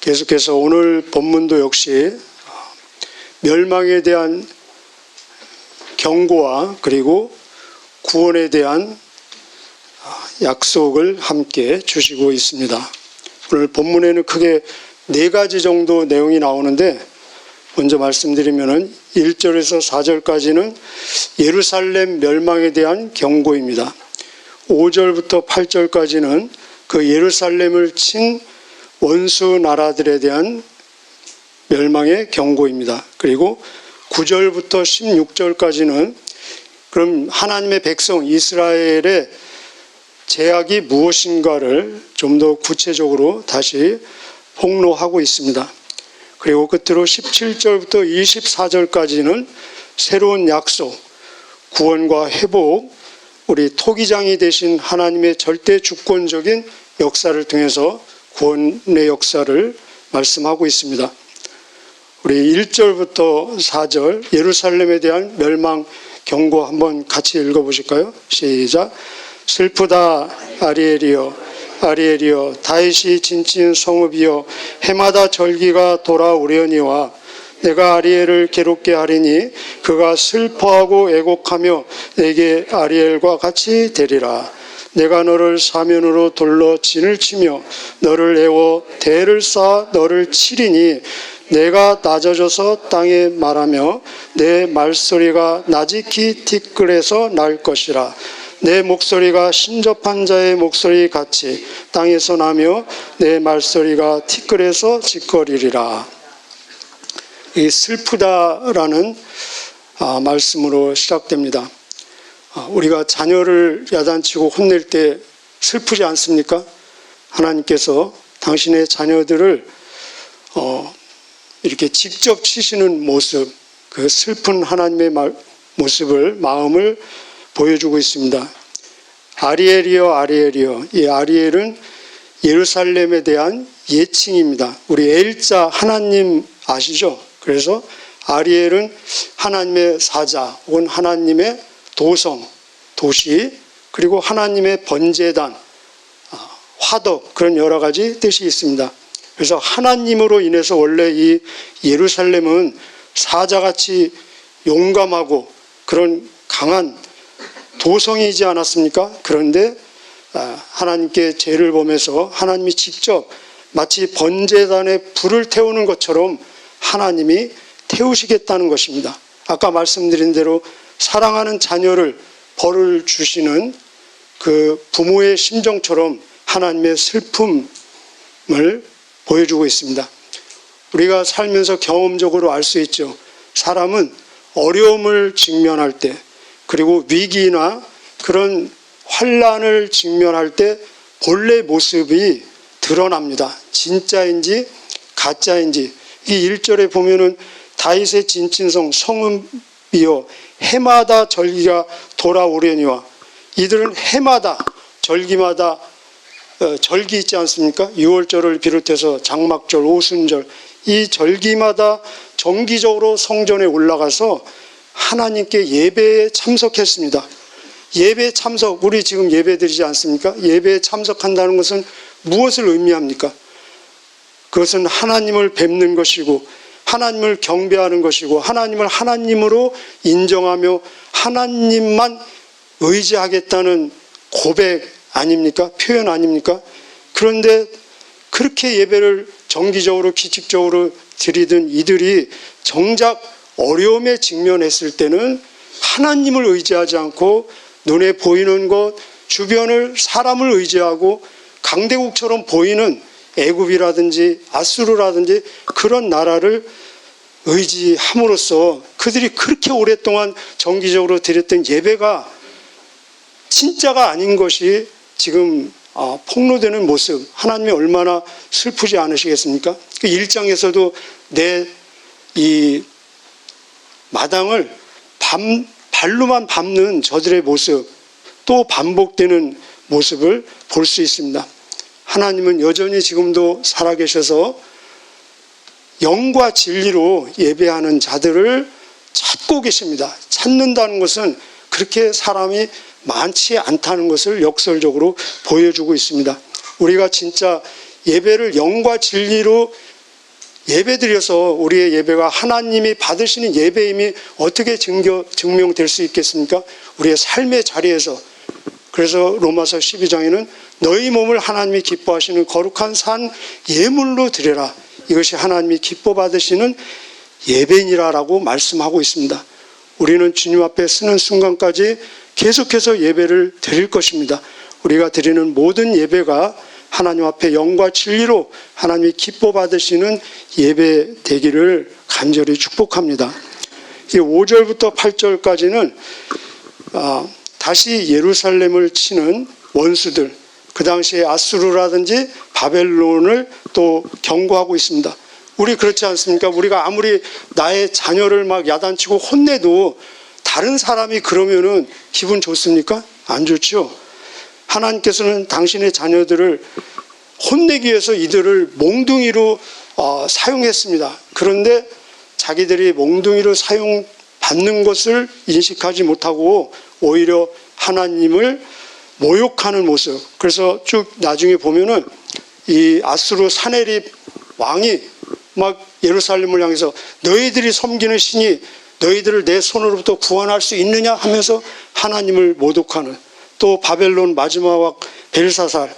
계속해서 오늘 본문도 역시 멸망에 대한 경고와 그리고 구원에 대한 약속을 함께 주시고 있습니다. 오늘 본문에는 크게 4가지 정도 내용이 나오는데, 먼저 말씀드리면은 1절에서 4절까지는 예루살렘 멸망에 대한 경고입니다. 5절부터 8절까지는 그 예루살렘을 친 원수 나라들에 대한 멸망의 경고입니다. 그리고 9절부터 16절까지는 그럼 하나님의 백성 이스라엘의 제약이 무엇인가를 좀 더 구체적으로 다시 폭로하고 있습니다. 그리고 끝으로 17절부터 24절까지는 새로운 약속, 구원과 회복, 우리 토기장이 되신 하나님의 절대 주권적인 역사를 통해서 구원의 역사를 말씀하고 있습니다. 우리 1절부터 4절 예루살렘에 대한 멸망 경고 한번 같이 읽어보실까요? 시작. 슬프다 아리엘이여, 아리엘이여, 다윗이 진친 성읍이여, 해마다 절기가 돌아오려니와 내가 아리엘을 괴롭게 하리니 그가 슬퍼하고 애곡하며 내게 아리엘과 같이 되리라. 내가 너를 사면으로 돌러 진을 치며 너를 애워 대를 쌓아 너를 치리니 내가 낮아져서 땅에 말하며 내 말소리가 나지키 티끌에서 날 것이라. 내 목소리가 신접한 자의 목소리 같이 땅에서 나며 내 말소리가 티끌에서 짓거리리라. 이 슬프다라는 말씀으로 시작됩니다. 우리가 자녀를 야단치고 혼낼 때 슬프지 않습니까? 하나님께서 당신의 자녀들을 이렇게 직접 치시는 모습, 그 슬픈 하나님의 모습을, 마음을 보여주고 있습니다. 아리엘이여, 아리엘이여. 이 아리엘은 예루살렘에 대한 예칭입니다. 우리 엘자 하나님 아시죠? 그래서 아리엘은 하나님의 사자 혹은 하나님의 도성, 도시, 그리고 하나님의 번제단, 화덕, 그런 여러 가지 뜻이 있습니다. 그래서 하나님으로 인해서 원래 이 예루살렘은 사자같이 용감하고 그런 강한 도성이지 않았습니까? 그런데 하나님께 죄를 범해서 하나님이 직접 마치 번제단에 불을 태우는 것처럼 하나님이 태우시겠다는 것입니다. 아까 말씀드린 대로 사랑하는 자녀를 벌을 주시는 그 부모의 심정처럼 하나님의 슬픔을 보여주고 있습니다. 우리가 살면서 경험적으로 알 수 있죠. 사람은 어려움을 직면할 때, 그리고 위기나 그런 환난을 직면할 때 본래 모습이 드러납니다. 진짜인지 가짜인지. 이 1절에 보면은 다윗의 진친성 성읍이여 해마다 절기가 돌아오려니와, 이들은 해마다 절기마다 절기 있지 않습니까? 6월절을 비롯해서 장막절, 오순절, 이 절기마다 정기적으로 성전에 올라가서 하나님께 예배에 참석했습니다. 예배 참석, 우리 지금 예배 드리지 않습니까? 예배에 참석한다는 것은 무엇을 의미합니까? 그것은 하나님을 뵙는 것이고 하나님을 경배하는 것이고 하나님을 하나님으로 인정하며 하나님만 의지하겠다는 고백 아닙니까? 표현 아닙니까? 그런데 그렇게 예배를 정기적으로 규칙적으로 드리던 이들이 정작 어려움에 직면했을 때는 하나님을 의지하지 않고 눈에 보이는 것, 주변을 사람을 의지하고 강대국처럼 보이는 애굽이라든지 아수르라든지 그런 나라를 의지함으로써 그들이 그렇게 오랫동안 정기적으로 드렸던 예배가 진짜가 아닌 것이 지금 폭로되는 모습, 하나님이 얼마나 슬프지 않으시겠습니까? 그 1장에서도 내 이 마당을 발로만 밟는 저들의 모습, 또 반복되는 모습을 볼 수 있습니다. 하나님은 여전히 지금도 살아계셔서 영과 진리로 예배하는 자들을 찾고 계십니다. 찾는다는 것은 그렇게 사람이 많지 않다는 것을 역설적으로 보여주고 있습니다. 우리가 진짜 예배를 영과 진리로 예배드려서 우리의 예배가 하나님이 받으시는 예배임이 어떻게 증명될 수 있겠습니까? 우리의 삶의 자리에서. 그래서 로마서 12장에는 너희 몸을 하나님이 기뻐하시는 거룩한 산 예물로 드려라. 이것이 하나님이 기뻐 받으시는 예배니라라고 말씀하고 있습니다. 우리는 주님 앞에 서는 순간까지 계속해서 예배를 드릴 것입니다. 우리가 드리는 모든 예배가 하나님 앞에 영과 진리로 하나님이 기뻐 받으시는 예배 되기를 간절히 축복합니다. 이 5절부터 8절까지는 다시 예루살렘을 치는 원수들, 그 당시에 아수르라든지 바벨론을 또 경고하고 있습니다. 우리 그렇지 않습니까? 우리가 아무리 나의 자녀를 막 야단치고 혼내도 다른 사람이 그러면은 기분 좋습니까? 안 좋죠. 하나님께서는 당신의 자녀들을 혼내기 위해서 이들을 몽둥이로 사용했습니다. 그런데 자기들이 몽둥이로 사용받는 것을 인식하지 못하고 오히려 하나님을 모욕하는 모습. 그래서 쭉 나중에 보면은 이 아수르 사네립 왕이 막 예루살렘을 향해서 너희들이 섬기는 신이 너희들을 내 손으로부터 구원할 수 있느냐 하면서 하나님을 모독하는, 또 바벨론 마지막 왕 벨사살,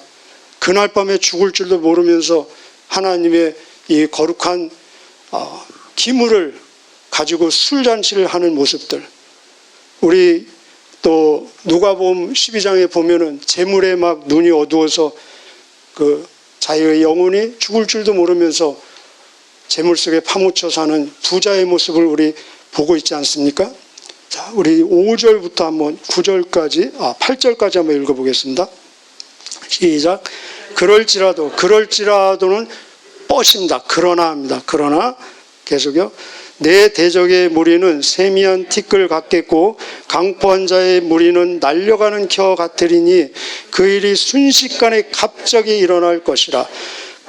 그날 밤에 죽을 줄도 모르면서 하나님의 이 거룩한 기물을 가지고 술잔치를 하는 모습들. 우리 또 누가복음 12장에 보면은 재물에 막 눈이 어두워서 그 자기의 영혼이 죽을 줄도 모르면서 재물 속에 파묻혀 사는 부자의 모습을 우리 보고 있지 않습니까? 자, 우리 5절부터 한번 8절까지 한번 읽어보겠습니다. 시작. 그럴지라도는 뻗입니다. 그러나 합니다. 그러나 계속요. 내 대적의 무리는 세미한 티끌 같겠고 강포한 자의 무리는 날려가는 겨 같으리니 그 일이 순식간에 갑자기 일어날 것이라.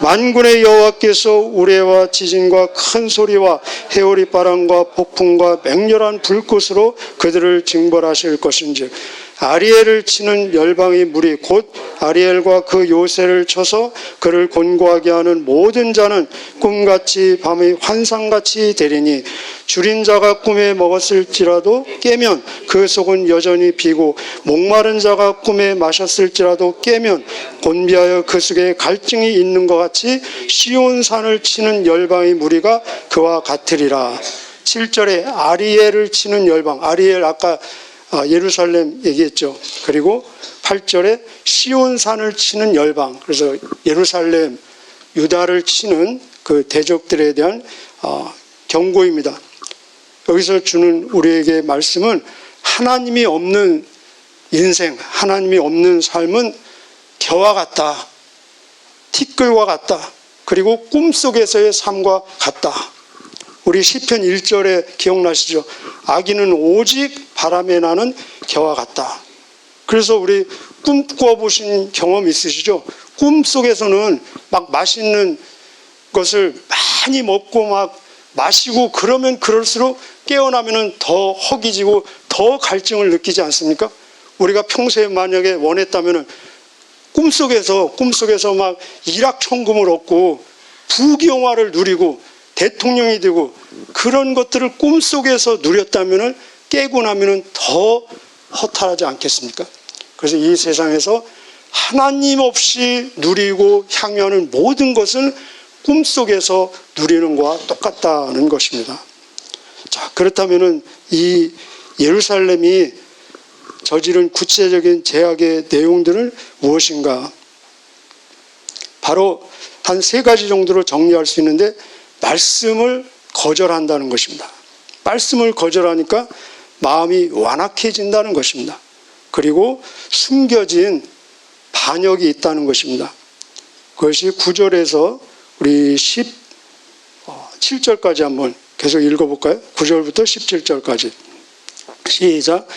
만군의 여호와께서 우레와 지진과 큰 소리와 해오리 바람과 폭풍과 맹렬한 불꽃으로 그들을 징벌하실 것인지 아리엘을 치는 열방의 무리 곧 아리엘과 그 요새를 쳐서 그를 곤고하게 하는 모든 자는 꿈같이 밤의 환상같이 되리니 줄인 자가 꿈에 먹었을지라도 깨면 그 속은 여전히 비고 목마른 자가 꿈에 마셨을지라도 깨면 곤비하여 그 속에 갈증이 있는 것 같이 시온산을 치는 열방의 무리가 그와 같으리라. 7절에 아리엘을 치는 열방, 아리엘 아까 예루살렘 얘기했죠. 그리고 8절에 시온산을 치는 열방, 그래서 예루살렘, 유다를 치는 그 대적들에 대한 경고입니다. 여기서 주는 우리에게 말씀은 하나님이 없는 인생, 하나님이 없는 삶은 겨와 같다, 티끌과 같다, 그리고 꿈속에서의 삶과 같다. 우리 시편 1절에 기억나시죠? 악인은 오직 바람에 나는 겨와 같다. 그래서 우리 꿈 꾸어보신 경험 있으시죠? 꿈속에서는 막 맛있는 것을 많이 먹고 막 마시고 그러면 그럴수록 깨어나면 더 허기지고 더 갈증을 느끼지 않습니까? 우리가 평소에 만약에 원했다면 꿈속에서 막 일확천금을 얻고 부귀영화를 누리고 대통령이 되고 그런 것들을 꿈속에서 누렸다면 깨고 나면 더 허탈하지 않겠습니까? 그래서 이 세상에서 하나님 없이 누리고 향유하는 모든 것은 꿈속에서 누리는 것과 똑같다는 것입니다. 자, 그렇다면 이 예루살렘이 저지른 구체적인 죄악의 내용들은 무엇인가? 바로 한 3가지 정도로 정리할 수 있는데, 말씀을 거절한다는 것입니다. 말씀을 거절하니까 마음이 완악해진다는 것입니다. 그리고 숨겨진 반역이 있다는 것입니다. 그것이 9절에서 우리 17절까지 한번 계속 읽어볼까요? 9절부터 17절까지. 시작.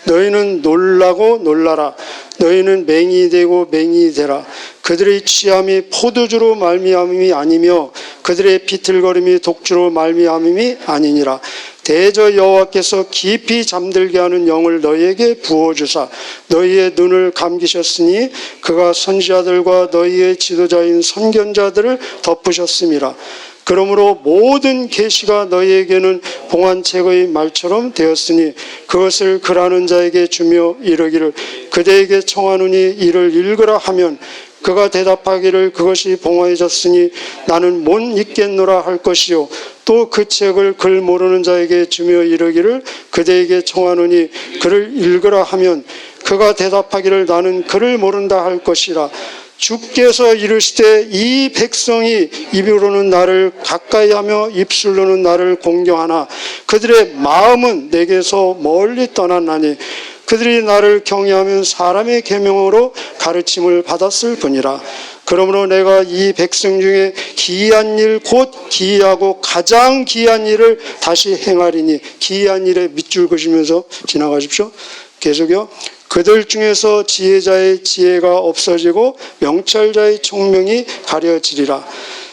너희는 놀라고 놀라라. 너희는 맹이 되고 맹이 되라. 그들의 취함이 포도주로 말미암음이 아니며 그들의 비틀거림이 독주로 말미암음이 아니니라. 대저 여호와께서 깊이 잠들게 하는 영을 너희에게 부어주사 너희의 눈을 감기셨으니 그가 선지자들과 너희의 지도자인 선견자들을 덮으셨음이라. 그러므로 모든 계시가 너희에게는 봉안책의 말처럼 되었으니 그것을 글하는 자에게 주며 이르기를 그대에게 청하노니 이를 읽으라 하면 그가 대답하기를 그것이 봉화해졌으니 나는 못 읽겠노라 할 것이요 또 그 책을 글 모르는 자에게 주며 이르기를 그대에게 청하노니 그를 읽으라 하면 그가 대답하기를 나는 그를 모른다 할 것이라. 주께서 이르시되 이 백성이 입으로는 나를 가까이하며 입술로는 나를 공경하나 그들의 마음은 내게서 멀리 떠났나니 그들이 나를 경외하면 사람의 계명으로 가르침을 받았을 뿐이라. 그러므로 내가 이 백성 중에 기이한 일 곧 기이하고 가장 기이한 일을 다시 행하리니 기이한 일에 밑줄 그시면서 지나가십시오. 계속요. 그들 중에서 지혜자의 지혜가 없어지고 명철자의 총명이 가려지리라.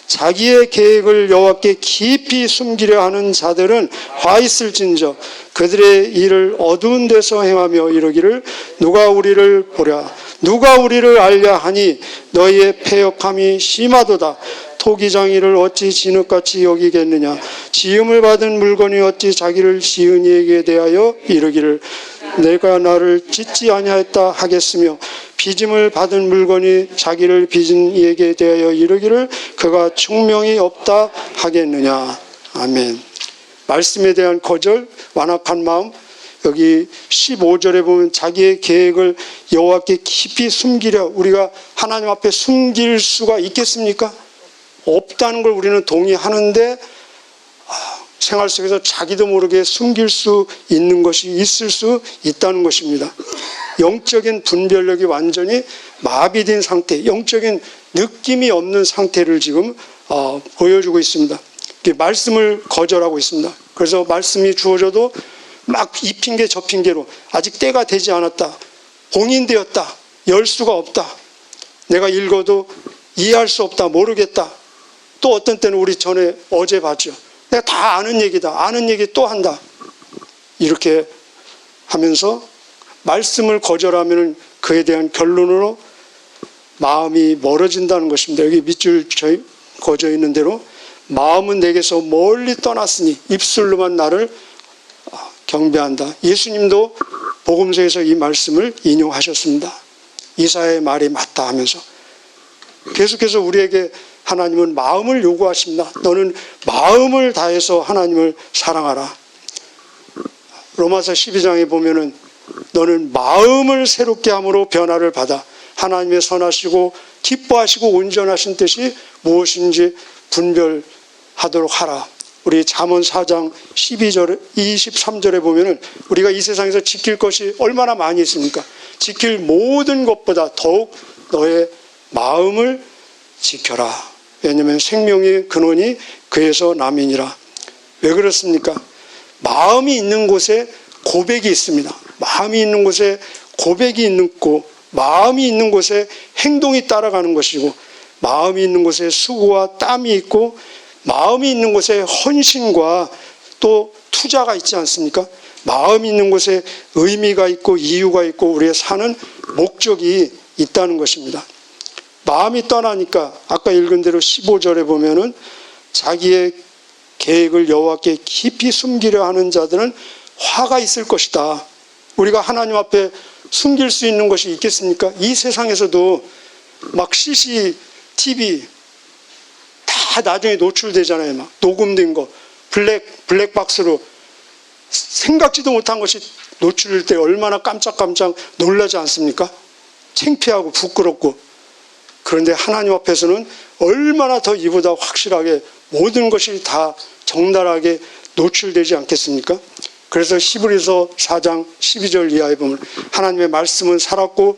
자기의 계획을 여호와께 깊이 숨기려 하는 자들은 화 있을진저 그들의 일을 어두운 데서 행하며 이르기를 누가 우리를 보랴 누가 우리를 알랴 하니 너희의 패역함이 심하도다. 토기장이를 어찌 진흙같이 여기겠느냐 지음을 받은 물건이 어찌 자기를 지은 이에게 대하여 이르기를 내가 나를 찢지 아니하였다 하겠으며 빚음을 받은 물건이 자기를 빚은 이에게 대하여 이르기를 그가 총명이 없다 하겠느냐. 아멘. 말씀에 대한 거절, 완악한 마음. 여기 15절에 보면 자기의 계획을 여호와께 깊이 숨기려. 우리가 하나님 앞에 숨길 수가 있겠습니까? 없다는 걸 우리는 동의하는데 생활 속에서 자기도 모르게 숨길 수 있는 것이 있을 수 있다는 것입니다. 영적인 분별력이 완전히 마비된 상태, 영적인 느낌이 없는 상태를 지금 보여주고 있습니다. 말씀을 거절하고 있습니다. 그래서 말씀이 주어져도 막 이 핑계 저 핑계로 아직 때가 되지 않았다, 봉인되었다, 열 수가 없다, 내가 읽어도 이해할 수 없다, 모르겠다. 또 어떤 때는 우리 전에 어제 봤죠. 내가 다 아는 얘기다, 아는 얘기 또 한다, 이렇게 하면서 말씀을 거절하면 그에 대한 결론으로 마음이 멀어진다는 것입니다. 여기 밑줄 거져 있는 대로 마음은 내게서 멀리 떠났으니 입술로만 나를 경배한다. 예수님도 복음서에서 이 말씀을 인용하셨습니다. 이사야의 말이 맞다 하면서 계속해서 우리에게 하나님은 마음을 요구하십니다. 너는 마음을 다해서 하나님을 사랑하라. 로마서 12장에 보면은 너는 마음을 새롭게 함으로 변화를 받아 하나님의 선하시고 기뻐하시고 온전하신 뜻이 무엇인지 분별하도록 하라. 우리 잠언 4장 12절 23절에 보면은 우리가 이 세상에서 지킬 것이 얼마나 많이 있습니까? 지킬 모든 것보다 더욱 너의 마음을 지켜라. 왜냐하면 생명의 근원이 그에서 남이니라. 왜 그렇습니까? 마음이 있는 곳에 고백이 있습니다. 마음이 있는 곳에 고백이 있고, 마음이 있는 곳에 행동이 따라가는 것이고, 마음이 있는 곳에 수고와 땀이 있고, 마음이 있는 곳에 헌신과 또 투자가 있지 않습니까? 마음이 있는 곳에 의미가 있고 이유가 있고 우리의 사는 목적이 있다는 것입니다. 마음이 떠나니까 아까 읽은 대로 15절에 보면은 자기의 계획을 여호와께 깊이 숨기려 하는 자들은 화가 있을 것이다. 우리가 하나님 앞에 숨길 수 있는 것이 있겠습니까? 이 세상에서도 막 CCTV 다 나중에 노출되잖아요. 막 녹음된 거 블랙박스로 생각지도 못한 것이 노출될 때 얼마나 깜짝깜짝 놀라지 않습니까? 창피하고 부끄럽고. 그런데 하나님 앞에서는 얼마나 더 이보다 확실하게 모든 것이 다 적나라하게 노출되지 않겠습니까? 그래서 히브리서 4장 12절 이하에 보면 하나님의 말씀은 살았고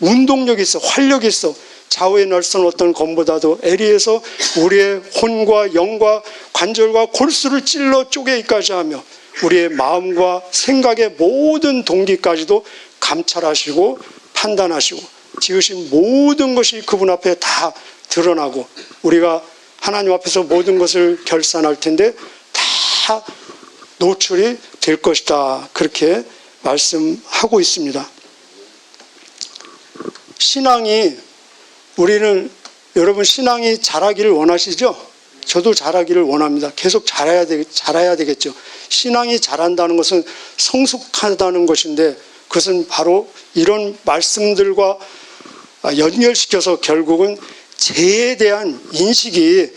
운동력이 있어, 활력이 있어. 좌우에 널선 어떤 검보다도 에리에서 우리의 혼과 영과 관절과 골수를 찔러 쪼개기까지 하며 우리의 마음과 생각의 모든 동기까지도 감찰하시고 판단하시고 지으신 모든 것이 그분 앞에 다 드러나고 우리가 하나님 앞에서 모든 것을 결산할 텐데 다 노출이 될 것이다. 그렇게 말씀하고 있습니다. 신앙이, 우리는, 여러분 신앙이 자라기를 원하시죠? 저도 자라기를 원합니다. 계속 자라야 되겠죠. 신앙이 자란다는 것은 성숙하다는 것인데, 그것은 바로 이런 말씀들과 연결시켜서 결국은 죄에 대한 인식이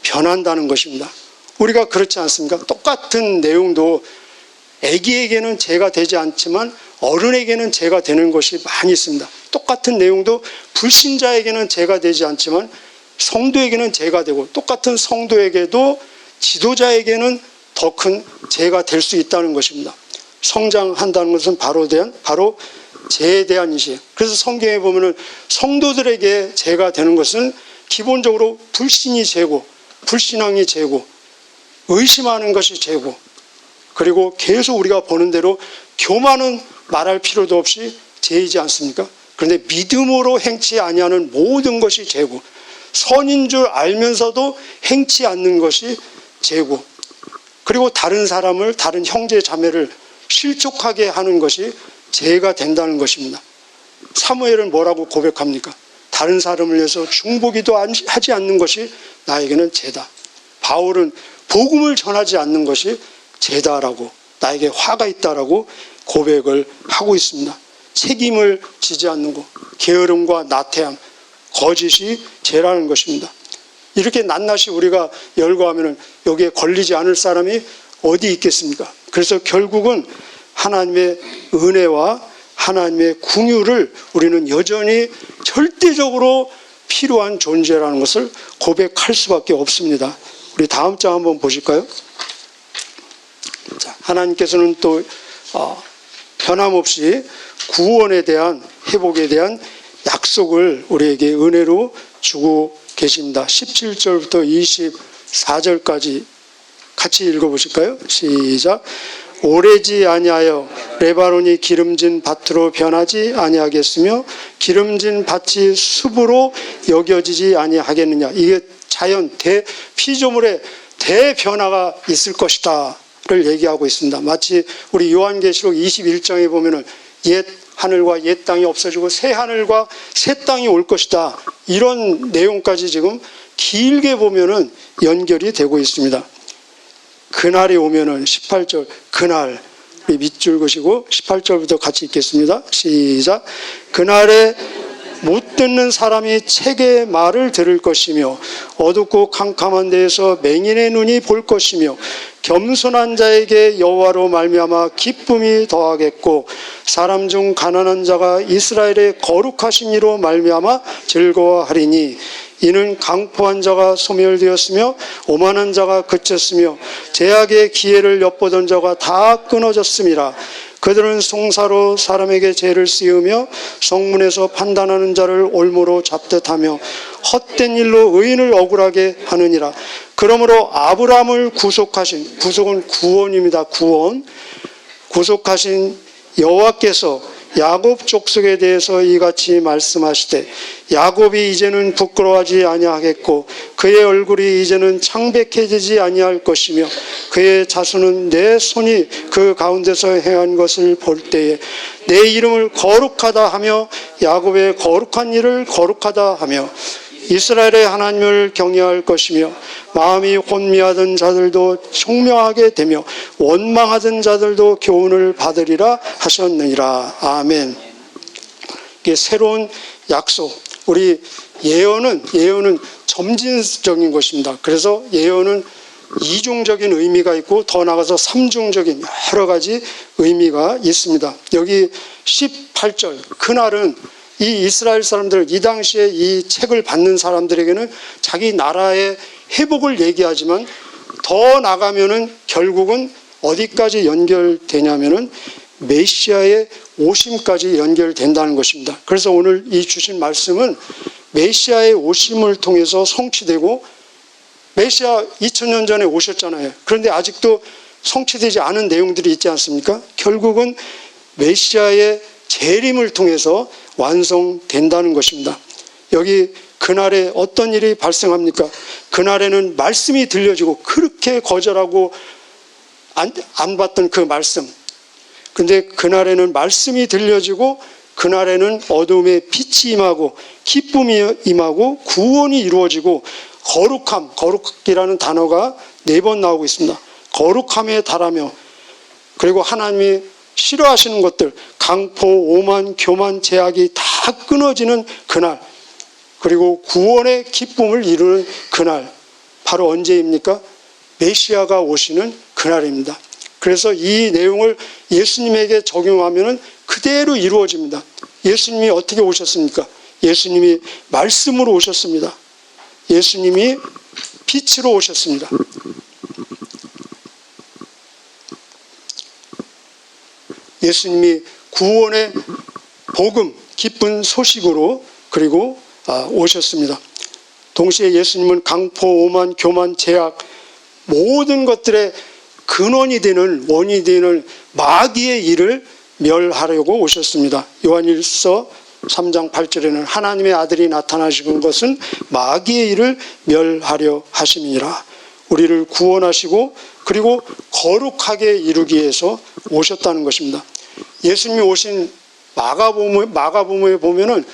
변한다는 것입니다. 우리가 그렇지 않습니까? 똑같은 내용도 아기에게는 죄가 되지 않지만 어른에게는 죄가 되는 것이 많이 있습니다. 똑같은 내용도 불신자에게는 죄가 되지 않지만 성도에게는 죄가 되고, 똑같은 성도에게도 지도자에게는 더 큰 죄가 될 수 있다는 것입니다. 성장한다는 것은 바로 죄에 대한 인식. 그래서 성경에 보면은 성도들에게 죄가 되는 것은 기본적으로 불신이 죄고, 불신앙이 죄고, 의심하는 것이 죄고, 그리고 계속 우리가 보는 대로 교만은 말할 필요도 없이 죄이지 않습니까? 그런데 믿음으로 행치 아니하는 모든 것이 죄고, 선인 줄 알면서도 행치 않는 것이 죄고, 그리고 다른 사람을, 다른 형제 자매를 실족하게 하는 것이 죄가 된다는 것입니다. 사무엘은 뭐라고 고백합니까? 다른 사람을 위해서 중보기도 하지 않는 것이 나에게는 죄다. 바울은 복음을 전하지 않는 것이 죄다라고, 나에게 화가 있다라고 고백을 하고 있습니다. 책임을 지지 않는 것, 게으름과 나태함, 거짓이 죄라는 것입니다. 이렇게 낱낱이 우리가 열거하면 여기에 걸리지 않을 사람이 어디 있겠습니까? 그래서 결국은 하나님의 은혜와 하나님의 긍휼을 우리는 여전히 절대적으로 필요한 존재라는 것을 고백할 수밖에 없습니다. 우리 다음 장 한번 보실까요? 자, 하나님께서는 또 변함없이 구원에 대한, 회복에 대한 약속을 우리에게 은혜로 주고 계십니다. 17절부터 24절까지 같이 읽어보실까요? 시작. 오래지 아니하여 레바논이 기름진 밭으로 변하지 아니하겠으며 기름진 밭이 숲으로 여겨지지 아니하겠느냐. 이게 자연 피조물의 대변화가 있을 것이다 를 얘기하고 있습니다. 마치 우리 요한계시록 21장에 보면은 옛 하늘과 옛 땅이 없어지고 새 하늘과 새 땅이 올 것이다, 이런 내용까지 지금 길게 보면은 연결이 되고 있습니다. 그날이 오면은 18절, 그날, 우리 밑줄 그시고 18절부터 같이 읽겠습니다. 시작. 그날에 못 듣는 사람이 책의 말을 들을 것이며 어둡고 캄캄한 데에서 맹인의 눈이 볼 것이며 겸손한 자에게 여호와로 말미암아 기쁨이 더하겠고 사람 중 가난한 자가 이스라엘의 거룩하신 이로 말미암아 즐거워하리니 이는 강포한 자가 소멸되었으며 오만한 자가 그쳤으며 제약의 기회를 엿보던 자가 다 끊어졌음이라. 그들은 송사로 사람에게 죄를 씌우며 성문에서 판단하는 자를 올무로 잡듯하며 헛된 일로 의인을 억울하게 하느니라. 그러므로 아브라함을 구속하신, 구속은 구원입니다. 구속하신 여호와께서 야곱 족속에 대해서 이같이 말씀하시되 야곱이 이제는 부끄러워하지 아니하겠고 그의 얼굴이 이제는 창백해지지 아니할 것이며 그의 자손은 내 손이 그 가운데서 행한 것을 볼 때에 내 이름을 거룩하다 하며 야곱의 거룩한 일을 거룩하다 하며 이스라엘의 하나님을 경외할 것이며 마음이 혼미하던 자들도 총명하게 되며 원망하던 자들도 교훈을 받으리라 하셨느니라. 아멘. 이게 새로운 약속. 우리 예언은 점진적인 것입니다. 그래서 예언은 이중적인 의미가 있고 더 나아가서 삼중적인 여러 가지 의미가 있습니다. 여기 18절, 그날은 이 이스라엘 사람들, 이 당시에 이 책을 받는 사람들에게는 자기 나라의 회복을 얘기하지만 더 나가면은 결국은 어디까지 연결되냐면은 메시아의 오심까지 연결된다는 것입니다. 그래서 오늘 이 주신 말씀은 메시아의 오심을 통해서 성취되고, 메시아 2000년 전에 오셨잖아요. 그런데 아직도 성취되지 않은 내용들이 있지 않습니까? 결국은 메시아의 재림을 통해서 완성된다는 것입니다. 여기 그날에 어떤 일이 발생합니까? 그날에는 말씀이 들려지고 그렇게 거절하고 안 봤던 그 말씀. 근데 그날에는 말씀이 들려지고 그날에는 어둠의 빛이 임하고 기쁨이 임하고 구원이 이루어지고 거룩함, 거룩이라는 단어가 4번 나오고 있습니다. 거룩함에 달하며 그리고 하나님이 싫어하시는 것들, 강포, 오만, 교만, 제약이 다 끊어지는 그날, 그리고 구원의 기쁨을 이루는 그날, 바로 언제입니까? 메시아가 오시는 그날입니다. 그래서 이 내용을 예수님에게 적용하면 그대로 이루어집니다. 예수님이 어떻게 오셨습니까? 예수님이 말씀으로 오셨습니다. 예수님이 빛으로 오셨습니다. 예수님이 구원의 복음, 기쁜 소식으로 그리고 오셨습니다. 동시에 예수님은 강포, 오만, 교만, 제약 모든 것들의 근원이 되는 원인이 되는 마귀의 일을 멸하려고 오셨습니다. 요한일서 3장 8절에는 하나님의 아들이 나타나신 것은 마귀의 일을 멸하려 하심이니라. 우리를 구원하시고 그리고 거룩하게 이루기 위해서 오셨다는 것입니다. 예수님이 오신 마가복음에 보면은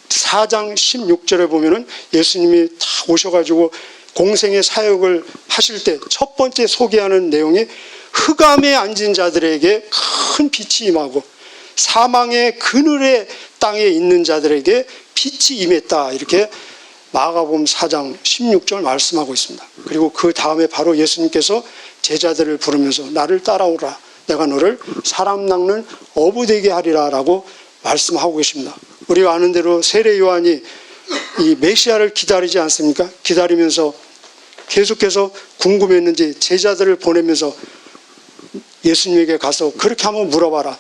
4장 16절에 보면은 예수님이 다 오셔가지고 공생의 사역을 하실 때 첫 번째 소개하는 내용이 흑암에 앉은 자들에게 큰 빛이 임하고 사망의 그늘의 땅에 있는 자들에게 빛이 임했다. 이렇게 마가복음 4장 16절 말씀하고 있습니다. 그리고 그 다음에 바로 예수님께서 제자들을 부르면서 나를 따라오라. 내가 너를 사람 낚는 어부 되게 하리라 라고 말씀하고 계십니다. 우리가 아는 대로 세례 요한이 이 메시아를 기다리지 않습니까? 기다리면서 계속해서 궁금했는지 제자들을 보내면서 예수님에게 가서 그렇게 한번 물어봐라.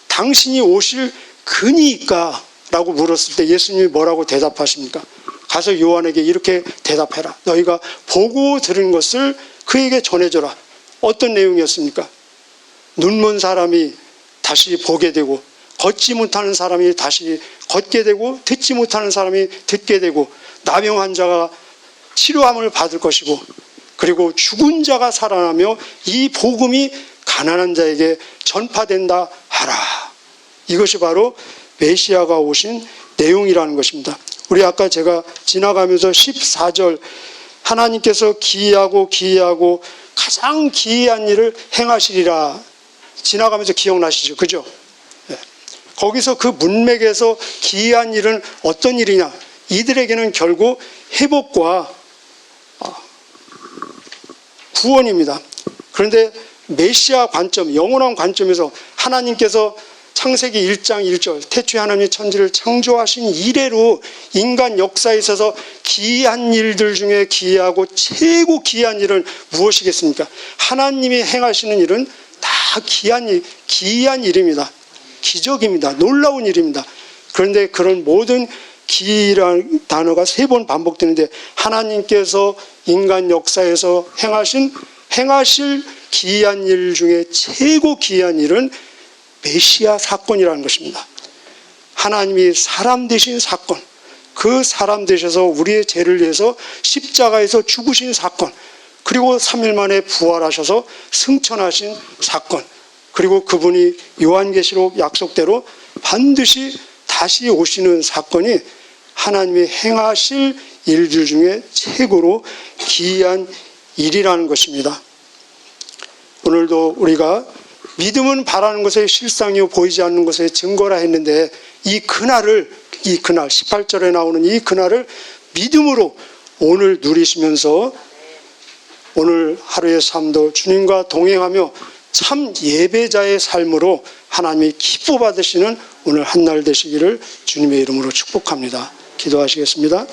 당신이 오실 근이니까 라고 물었을 때 예수님이 뭐라고 대답하십니까? 가서 요한에게 이렇게 대답해라. 너희가 보고 들은 것을 그에게 전해줘라. 어떤 내용이었습니까? 눈먼 사람이 다시 보게 되고 걷지 못하는 사람이 다시 걷게 되고 듣지 못하는 사람이 듣게 되고 나병 환자가 치료함을 받을 것이고 그리고 죽은 자가 살아나며 이 복음이 가난한 자에게 전파된다 하라. 이것이 바로 메시아가 오신 내용이라는 것입니다. 우리 아까 제가 지나가면서 14절 하나님께서 기이하고 가장 기이한 일을 행하시리라 지나가면서 기억나시죠? 그죠? 네. 거기서 그 문맥에서 기이한 일은 어떤 일이냐? 이들에게는 결국 회복과 구원입니다. 그런데 메시아 관점, 영원한 관점에서 하나님께서 창세기 1장 1절 태초에 하나님이 천지를 창조하신 이래로 인간 역사에 있어서 기이한 일들 중에 기이하고 최고 기이한 일은 무엇이겠습니까? 하나님이 행하시는 일은 다 기이한 일입니다. 기적입니다. 놀라운 일입니다. 그런데 그런 모든 기이라는 단어가 3번 반복되는데 하나님께서 인간 역사에서 행하실 기이한 일 중에 최고 기이한 일은 메시아 사건이라는 것입니다. 하나님이 사람 되신 사건, 그 사람 되셔서 우리의 죄를 위해서 십자가에서 죽으신 사건, 그리고 3일 만에 부활하셔서 승천하신 사건, 그리고 그분이 요한계시록 약속대로 반드시 다시 오시는 사건이 하나님이 행하실 일들 중에 최고로 기이한 일이라는 것입니다. 오늘도 우리가 믿음은 바라는 것의 실상이요 보이지 않는 것의 증거라 했는데 이 그날 18절에 나오는 이 그날을 믿음으로 오늘 누리시면서 오늘 하루의 삶도 주님과 동행하며 참 예배자의 삶으로 하나님이 기뻐 받으시는 오늘 한날 되시기를 주님의 이름으로 축복합니다. 기도하시겠습니다.